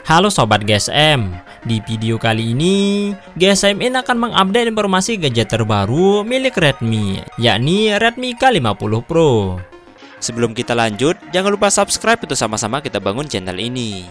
Halo Sobat GSM, di video kali ini GSM akan mengupdate informasi gadget terbaru milik Redmi, yakni Redmi K50 Pro. Sebelum kita lanjut, jangan lupa subscribe untuk sama-sama kita bangun channel ini.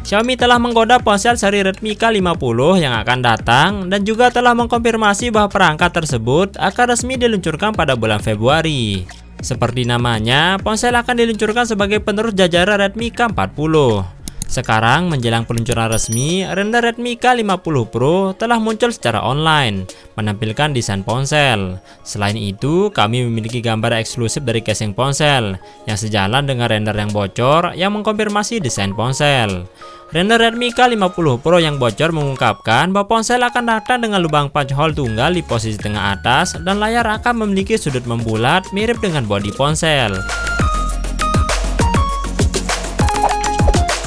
Xiaomi telah menggoda ponsel seri Redmi K50 yang akan datang dan juga telah mengkonfirmasi bahwa perangkat tersebut akan resmi diluncurkan pada bulan Februari. Seperti namanya, ponsel akan diluncurkan sebagai penerus jajaran Redmi K40. Sekarang menjelang peluncuran resmi, render Redmi K50 Pro telah muncul secara online, menampilkan desain ponsel. Selain itu, kami memiliki gambar eksklusif dari casing ponsel, yang sejalan dengan render yang bocor yang mengkonfirmasi desain ponsel. Render Redmi K50 Pro yang bocor mengungkapkan bahwa ponsel akan datang dengan lubang punch hole tunggal di posisi tengah atas dan layar akan memiliki sudut membulat mirip dengan bodi ponsel.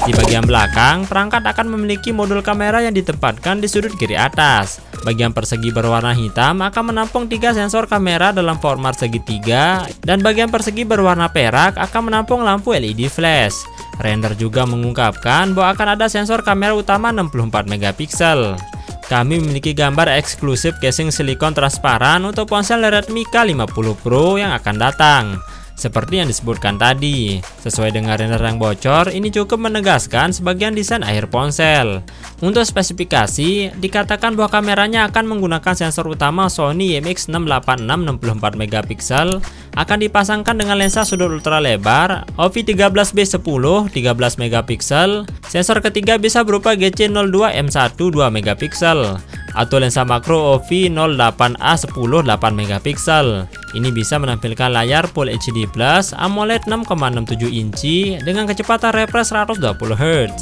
Di bagian belakang, perangkat akan memiliki modul kamera yang ditempatkan di sudut kiri atas. Bagian persegi berwarna hitam akan menampung 3 sensor kamera dalam format segitiga, dan bagian persegi berwarna perak akan menampung lampu LED flash. Render juga mengungkapkan bahwa akan ada sensor kamera utama 64 megapiksel. Kami memiliki gambar eksklusif casing silikon transparan untuk ponsel Redmi K50 Pro yang akan datang. Seperti yang disebutkan tadi, sesuai dengan render yang bocor, ini cukup menegaskan sebagian desain akhir ponsel. Untuk spesifikasi, dikatakan bahwa kameranya akan menggunakan sensor utama Sony IMX686 64 megapiksel, akan dipasangkan dengan lensa sudut ultra lebar OV13B10 13 megapiksel. Sensor ketiga bisa berupa GC02 M1 2 megapiksel atau lensa makro OV08A 10 8 megapiksel. Ini bisa menampilkan layar Full HD Plus AMOLED 6,67 inci dengan kecepatan refresh 120 Hz.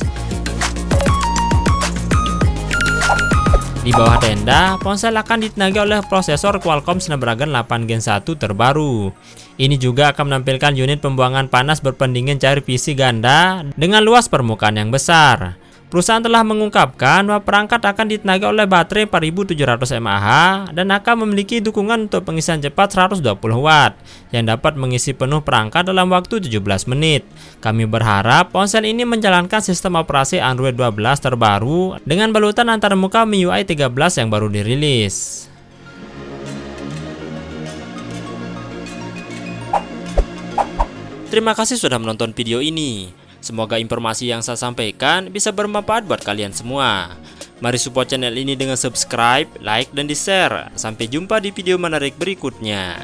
Di bawah tenda, ponsel akan ditenaga oleh prosesor Qualcomm Snapdragon 8 Gen 1 terbaru. Ini juga akan menampilkan unit pembuangan panas berpendingin cair PC ganda dengan luas permukaan yang besar. Perusahaan telah mengungkapkan bahwa perangkat akan ditenaga oleh baterai 4700 mAh dan akan memiliki dukungan untuk pengisian cepat 120 Watt yang dapat mengisi penuh perangkat dalam waktu 17 menit. Kami berharap ponsel ini menjalankan sistem operasi Android 12 terbaru dengan balutan antarmuka MIUI 13 yang baru dirilis. Terima kasih sudah menonton video ini. Semoga informasi yang saya sampaikan bisa bermanfaat buat kalian semua. Mari support channel ini dengan subscribe, like, dan di-share. Sampai jumpa di video menarik berikutnya.